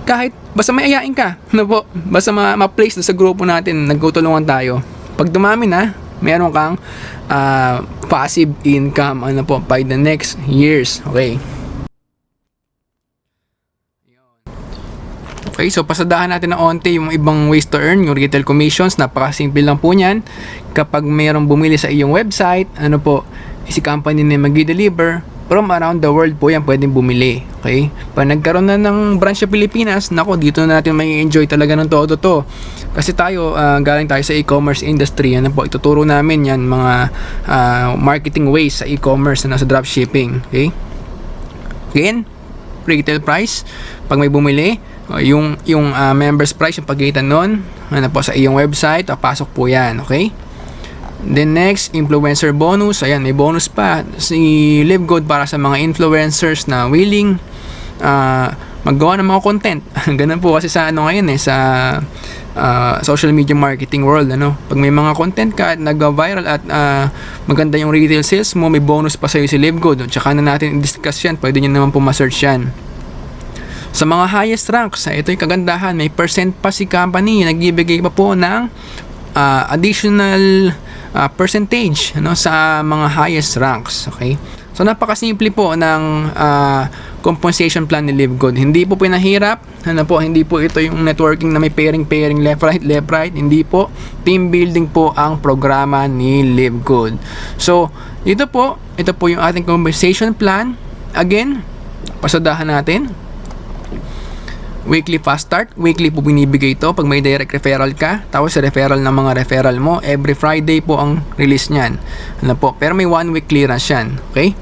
Kahit, basta may ayain ka, basta ma-place na sa grupo natin, nagtutulungan tayo. Pag dumami na, meron kang passive income by the next years. Okay? Okay, so pasadahan natin ng onte yung ibang ways to earn, yung retail commissions. Napakasimple lang po niyan. Kapag mayroong bumili sa iyong website, si company na mag-deliver from around the world po yan pwedeng bumili. Okay? Pag nagkaroon na ng branch sa Pilipinas, dito na natin may enjoy talaga ng todo to. Kasi tayo, galing tayo sa e-commerce industry. Ituturo namin yan, mga marketing ways sa e-commerce na sa dropshipping. Okay? Again, retail price, pag may bumili, yung members price, yung pagitan nun, sa iyong website, pasok po yan. Okay? Then next, influencer bonus. Ayan, may bonus pa si Livegood para sa mga influencers na willing maggawa ng mga content. Ganun po kasi sa ngayon sa social media marketing world. Pag may mga content ka at nag-viral at maganda yung retail sales mo, may bonus pa sa'yo si Livegood. Tsaka na natin i-discuss yan. Pwede nyo naman po ma-search yan. Sa mga highest ranks, ito yung kagandahan, may percent pa si company, nagbibigay pa po ng additional percentage sa mga highest ranks. Okay? So napakasimple po ng compensation plan ni Livegood. Hindi po pinahirap, hindi po ito yung networking na may pairing left right, hindi po. Team building po ang programa ni Livegood. So ito po yung ating compensation plan. Again, pasadahan natin. Weekly fast start, weekly po binibigay ito pag may direct referral ka, tapos sa referral ng mga referral mo, every Friday po ang release niyan. Pero may 1 week clearance yan. Okay?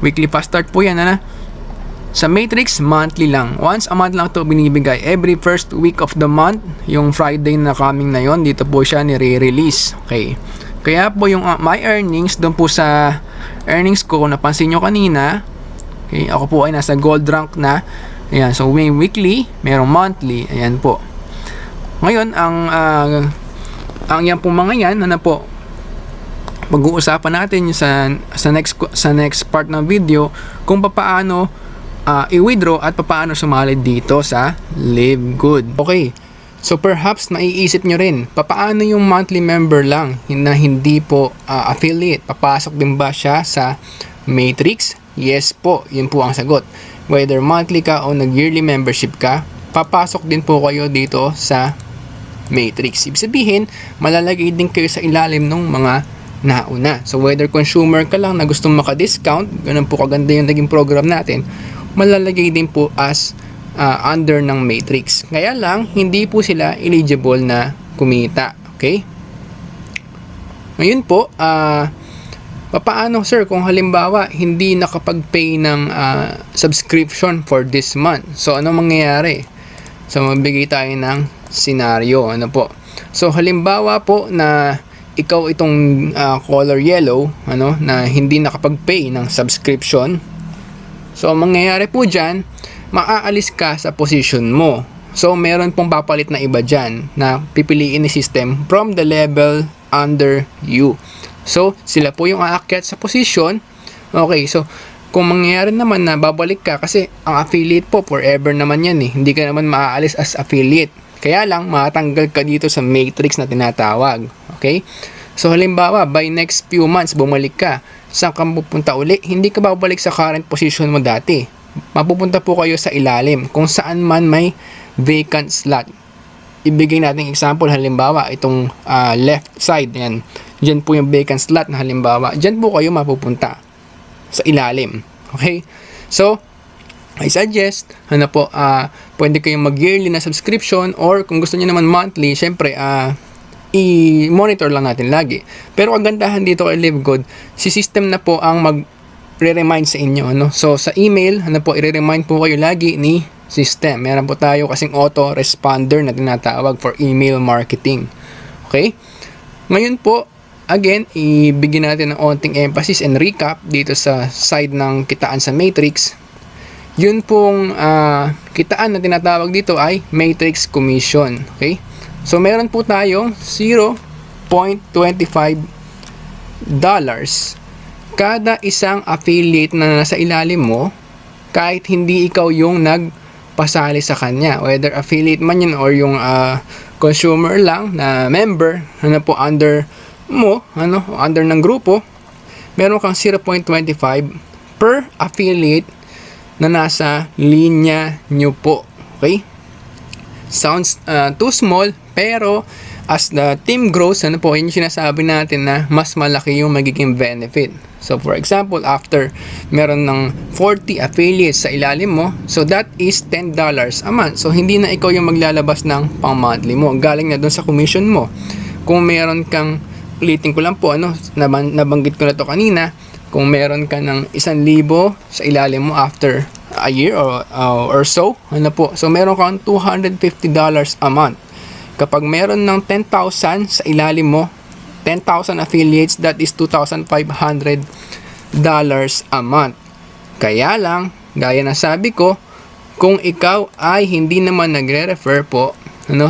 Weekly fast start po yan. Sa Matrix, monthly lang. Once a month lang ito binibigay. Every first week of the month, yung Friday na coming na yon, dito po siya nire-release. Okay? Kaya po yung my earnings, doon po sa earnings ko, napansin nyo kanina, okay, ako po ay nasa gold rank na. Ayan, so may weekly, mayroong monthly, ayan po. Ngayon, ang yan po mga yan, pag-uusapan natin sa next part ng video kung paano i-withdraw at paano sumali dito sa Livegood. Okay, so perhaps naiisip nyo rin, paano yung monthly member lang na hindi po affiliate? Papasok din ba siya sa Matrix? Yes po, yun po ang sagot. Whether monthly ka o nag-yearly membership ka, papasok din po kayo dito sa Matrix. Ibig sabihin, malalagay din kayo sa ilalim ng mga nauna. So whether consumer ka lang na gustong maka-discount, ganun po kaganda yung naging program natin, malalagay din po as under ng Matrix. Kaya lang, hindi po sila eligible na kumita. Okay? Ngayon po, paano sir kung halimbawa hindi nakapag-pay ng subscription for this month? So ano mangyayari? So magbigay tayo ng scenario. So halimbawa po na ikaw itong color yellow, na hindi nakapag-pay ng subscription. So mangyayari po diyan, maaalis ka sa position mo. So meron pong papalit na iba diyan na pipiliin ni system from the level under you. So, sila po yung aakyat sa position. Okay, so, kung mangyayari naman na babalik ka, kasi ang affiliate po, forever naman yan Hindi ka naman maaalis as affiliate. Kaya lang, matanggal ka dito sa matrix na tinatawag. Okay? So, halimbawa, by next few months, bumalik ka. Saan ka pupunta uli? Hindi ka babalik sa current position mo dati. Mapupunta po kayo sa ilalim, kung saan man may vacant slot. Ibigay natin example, halimbawa, itong left side, yan. Diyan po yung vacant slot na halimbawa. Diyan po kayo mapupunta sa ilalim. Okay? So, I suggest, pwede kayong mag-yearly na subscription or kung gusto niyo naman monthly, syempre, i-monitor lang natin lagi. Pero kagandahan dito kay Livegood, si system na po ang mag-re-remind sa inyo. So, sa email, i-re-remind po kayo lagi ni system. Meron po tayo kasing auto-responder na tinatawag for email marketing. Okay? Ngayon po, again, ibigyan natin ng onting emphasis and recap dito sa side ng kitaan sa matrix. Yun pong kitaan na tinatawag dito ay matrix commission. Okay? So, meron po tayong $0.25 kada isang affiliate na nasa ilalim mo kahit hindi ikaw yung nagpasali sa kanya, whether affiliate man yun or yung consumer lang na member under mo, under ng grupo, meron kang 0.25 per affiliate na nasa linya nyo po. Okay? Sounds too small, pero as the team grows, yun yung sinasabi natin na mas malaki yung magiging benefit. So, for example, after meron ng 40 affiliates sa ilalim mo, so that is $10 a month. So, hindi na ikaw yung maglalabas ng pang-monthly mo. Galing na doon sa commission mo. Kung meron kang, ulitin ko lang po, nabanggit ko na to kanina, kung meron ka ng 1,000 sa ilalim mo after a year or so, so meron kang $250 a month. Kapag meron ng 10,000 sa ilalim mo, 10,000 affiliates, that is $2,500 a month. Kaya lang, gaya na sabi ko, kung ikaw ay hindi naman nagre-refer po,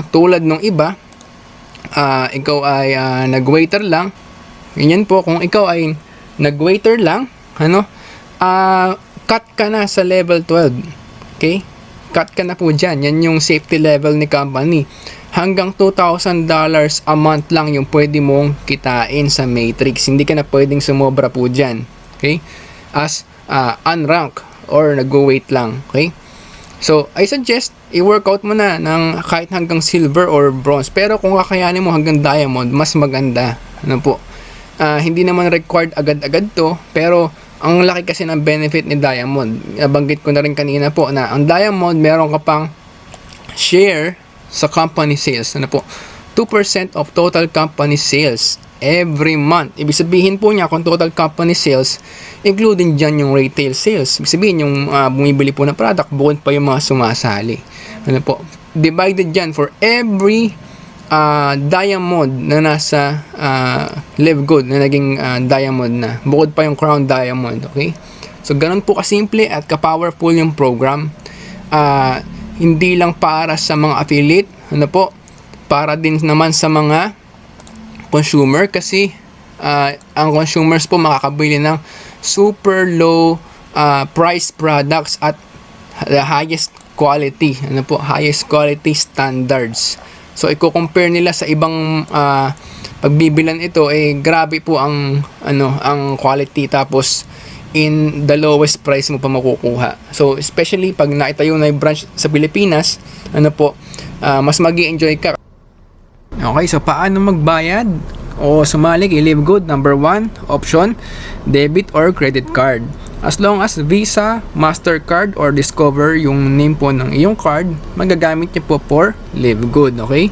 tulad nung iba, ikaw ay nag-waiter lang, ganyan po, kung ikaw ay nag-waiter lang, cut ka na sa level 12. Okay? Cut ka na po dyan. Yan yung safety level ni company. Hanggang $2,000 a month lang yung pwede mong kitain sa matrix. Hindi ka na pwedeng sumobra po dyan. Okay? As unrank or nag-wait lang. Okay? So, I suggest i-workout mo na ng kahit hanggang silver or bronze. Pero kung kakayanin mo hanggang diamond, mas maganda. Hindi naman required agad-agad to. Pero, ang laki kasi ng benefit ni diamond. Nabanggit ko na rin kanina po na ang diamond, meron ka pang share sa company sales. 2% of total company sales every month. Ibig sabihin po niya kung total company sales, including dyan yung retail sales. Ibig sabihin yung bumibili po ng product, bukod pa yung mga sumasali. Divided dyan for every diamond na nasa live good na naging diamond na. Bukod pa yung crown diamond. Okay? So, ganun po kasimple at ka-powerful yung program. Hindi lang para sa mga affiliate, para din naman sa mga consumer kasi ang consumers po makakabili ng super low price products at the highest quality, highest quality standards. So, i-compare nila sa ibang pagbibilan ito, grabe po ang quality, tapos in the lowest price mo pa makukuha. So, especially pag naitayo na yung branch sa Pilipinas, mas magi-enjoy ka. Okay, so paano magbayad o sumali kay Live Good? Number 1 option, debit or credit card. As long as Visa, Mastercard, or Discover yung name po ng iyong card, magagamit niyo po for Live Good. Okay?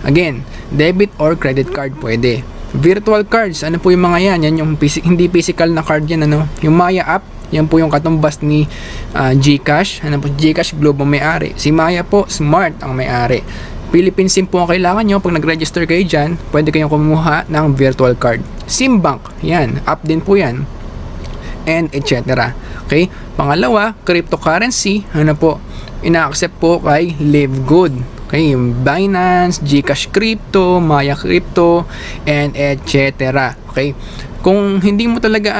Again, debit or credit card pwede. Virtual cards, ano po yung mga yan? Yan yung hindi physical na card yan, Yung Maya app, yan po yung katumbas ni GCash. GCash Globe ang may-ari. Si Maya po, Smart ang may-ari. Philippine SIM po ang kailangan nyo. Pag nag-register kayo dyan, pwede kayong kumuha ng virtual card. SIMBank, yan. App din po yan. And etc. Okay? Pangalawa, cryptocurrency. Ina-accept po kay Live Good. Okay, yung Binance, GCash Crypto, Maya Crypto, and etc. Okay? Kung hindi mo talaga,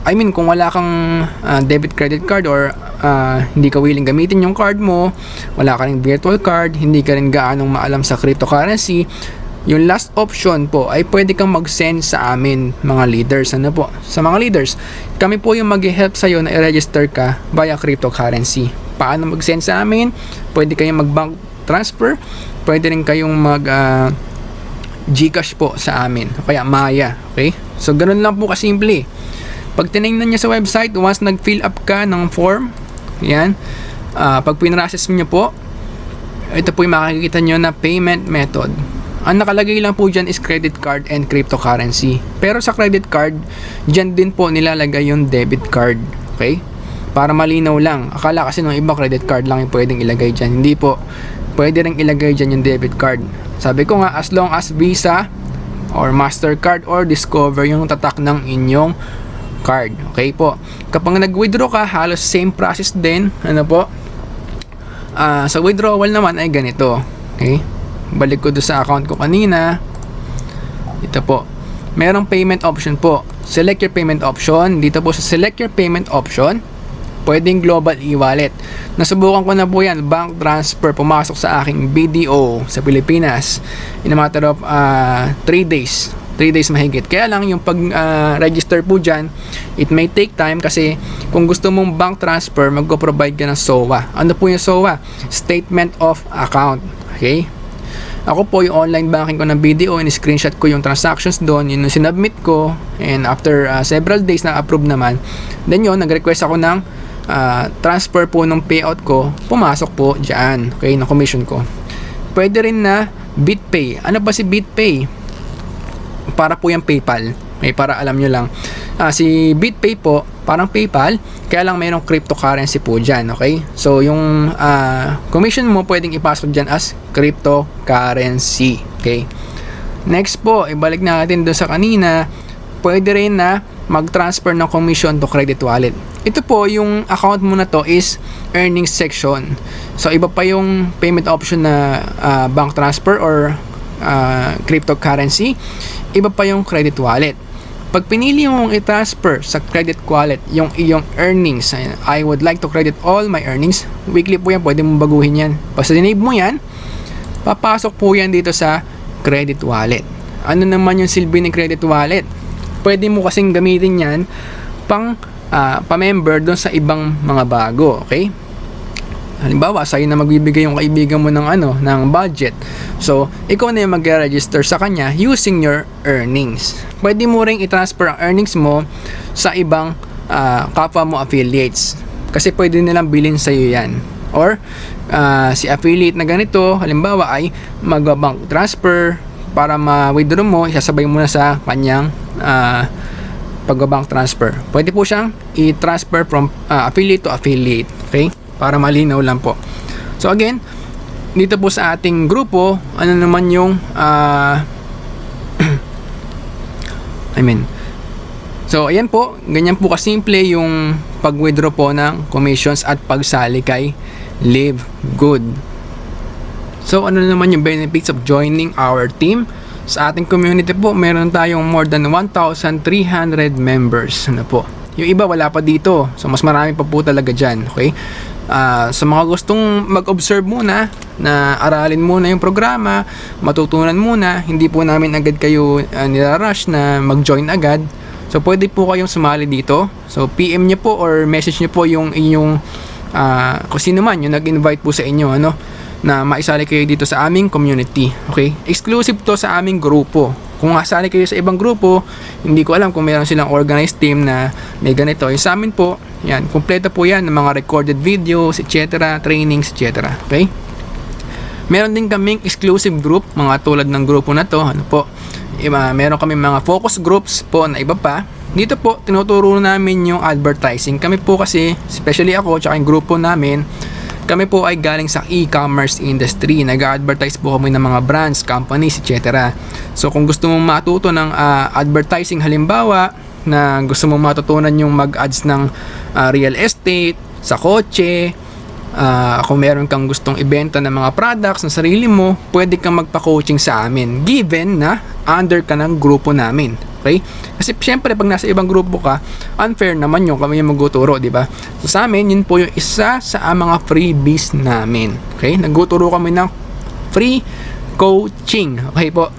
kung wala kang debit credit card or hindi ka willing gamitin yung card mo, wala ka ring virtual card, hindi ka rin gaanong maalam sa cryptocurrency, yung last option po ay pwede kang mag-send sa amin mga leaders. Sa mga leaders, kami po yung mag-help sa'yo na i-register ka via cryptocurrency. Paano mag-send sa amin? Pwede kayong mag-bank transfer, pwede rin kayong mag GCash po sa amin, kaya Maya. Okay? So, ganun lang po kasimple. Pag tinignan nyo sa website, once nag-fill up ka ng form, yan, pag pinrocess nyo po, ito po yung makikita nyo na payment method. Ang nakalagay lang po dyan is credit card and cryptocurrency. Pero sa credit card, dyan din po nilalagay yung debit card. Okay? Para malinaw lang. Akala kasi nung iba credit card lang yung pwedeng ilagay dyan. Hindi po. Pwede rin ilagay dyan yung debit card. Sabi ko nga, as long as Visa or Mastercard or Discover yung tatak ng inyong card. Okay po. Kapag nag-withdraw ka, halos same process din. Ano po? Sa withdrawal naman ay ganito. Okay? Balik ko doon sa account ko kanina. Ito po. Merong payment option po. Select your payment option. Dito po sa select your payment option, pwedeng global e-wallet. Nasubukan ko na po yan. Bank transfer, pumasok sa aking BDO sa Pilipinas in a matter of 3 days. 3 days mahigit. Kaya lang yung pag-register po dyan, it may take time kasi kung gusto mong bank transfer, mag-provide ka ng SOA. Ano po yung SOA? Statement of Account. Okay? Ako po yung online banking ko ng BDO, in-screenshot ko yung transactions doon, yun yung sinubmit ko, and after several days na approve naman, then yun, nag-request ako ng transfer po ng payout ko, pumasok po dyan, okay, na commission ko. Pwede rin na BitPay. Ano ba si BitPay? Para po yung PayPal. May para alam nyo lang. Si BitPay po, parang PayPal, kaya lang mayroong cryptocurrency po dyan, okay? So, yung commission mo pwedeng ipasok dyan as cryptocurrency, okay? Next po, ibalik natin doon sa kanina, pwede rin na mag-transfer ng commission to credit wallet. Ito po, yung account mo na to is earnings section. So, iba pa yung payment option na bank transfer or cryptocurrency, iba pa yung credit wallet. Pag pinili mong i-transfer sa credit wallet yung iyong earnings, I would like to credit all my earnings, weekly po yan, pwede mong baguhin yan. Pag sinave mo yan, papasok po yan dito sa credit wallet. Ano naman yung silbi ng credit wallet? Pwede mo kasing gamitin yan pang pa-member doon sa ibang mga bago, okay? Halimbawa, sa'yo na magbibigay yung kaibigan mo ng budget. So, ikaw na yung mag-register sa kanya using your earnings. Pwede mo ring i-transfer ang earnings mo sa ibang kapwa mo affiliates. Kasi pwede nilang bilhin sa'yo yan. Or, si affiliate na ganito, halimbawa ay mag-bank transfer para ma-withdraw mo, isasabay mo na sa kanyang pag-bank transfer. Pwede po siyang i-transfer from affiliate to affiliate. Okay? Para malinaw lang po. So again, dito po sa ating grupo, ano naman yung so ayan po, ganyan po kasimple yung pag-withdraw po ng commissions at pagsali kay Live Good. So ano naman yung benefits of joining our team? Sa ating community po, meron tayong more than 1,300 members. Ano po? Yung iba wala pa dito. So mas marami pa po talaga dyan. Okay? Sa mga gustong mag-observe muna, na aralin muna yung programa, matutunan muna, hindi po namin agad kayo nirarush na mag-join agad. So pwede po kayong sumali dito. So PM nyo po or message nyo po yung inyong kung sino man yung nag-invite po sa inyo, na maisali kayo dito sa aming community. Okay? Exclusive to sa aming grupo. Kung asali kayo sa ibang grupo, hindi ko alam kung meron silang organized team na may ganito. Yung sa amin po, yan, kompleto po yan ng mga recorded videos, etc., trainings, etc. Okay? Meron din kaming exclusive group, mga tulad ng grupo na to. Meron kami mga focus groups po na iba pa. Dito po, tinuturo namin yung advertising. Kami po kasi, especially ako, tsaka yung grupo namin, kami po ay galing sa e-commerce industry. Nag-advertise po kami ng mga brands, companies, etc. So kung gusto mong matuto ng advertising, halimbawa, na gusto mong matutunan yung mag-ads ng real estate, sa kotse, kung meron kang gustong ibenta ng mga products ng sarili mo, pwede kang magpa-coaching sa amin, given na under ka ng grupo namin. Okay? Kasi syempre pag nasa ibang grupo ka, unfair naman yung kami yung magtuturo, di ba? So sa amin, yun po yung isa sa mga freebies namin. Okay? Nagtuturo kami ng free coaching. Okay po?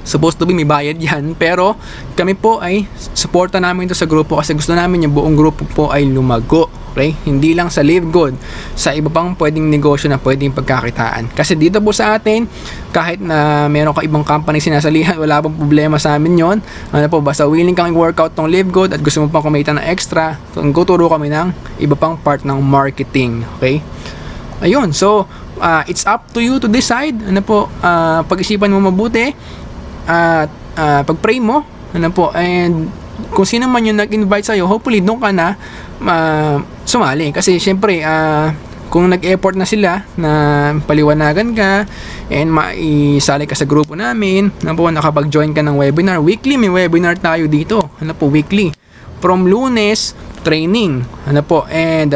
Supposed to be may bayad yan, pero kami po ay suporta namin ito sa grupo kasi gusto namin yung buong grupo po ay lumago. Okay? Hindi lang sa Live Good, sa iba pang pwedeng negosyo na pwedeng pagkakitaan. Kasi dito po sa atin, kahit na meron ka ibang company sinasalihan, wala pong problema sa amin yon. Basta willing kang i-workout tong Live Good at gusto mo pang kumita ng extra, tuturo kami ng iba pang part ng marketing. Okay? Ayun, so it's up to you to decide. Pag-isipan mo mabuti at pag-pray mo, and kung sino man yung nag-invite sa'yo, hopefully doon ka na sumali. Kasi syempre, kung nag-effort na sila na paliwanagan ka and maisali ka sa grupo namin, nakapag-join ka ng webinar. Weekly may webinar tayo dito. Weekly. From Lunes, training. And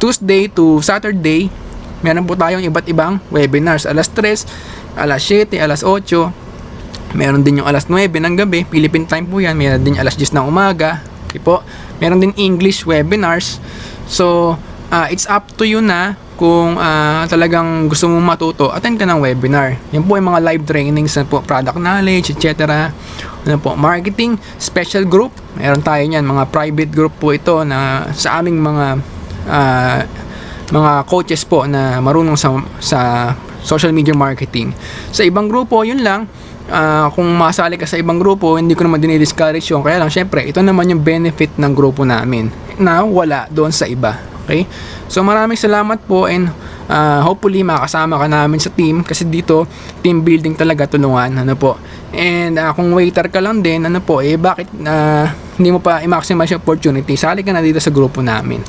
Tuesday to Saturday, meron po tayong iba't ibang webinars. Alas 3, alas 7, alas 8. Meron din yung alas 9 ng gabi. Philippine time po yan. Meron din alas 10 ng umaga. Okay po. Meron din English webinars. So, it's up to you na kung talagang gusto mong matuto, attend ka ng webinar. Yan po yung mga live trainings na po, product knowledge, etc. Marketing, special group. Meron tayo niyan. Mga private group po ito na sa aming mga coaches po na marunong sa social media marketing. Sa ibang grupo, yun lang. Kung masali ka sa ibang grupo, hindi ko naman dinidiscourage yun. Kaya lang, syempre, ito naman yung benefit ng grupo namin na wala doon sa iba. Okay? So, maraming salamat po and hopefully makasama ka namin sa team kasi dito, team building talaga, tulungan. And kung waiter ka lang din, bakit hindi mo pa i-maximize yung opportunity? Sali ka na dito sa grupo namin.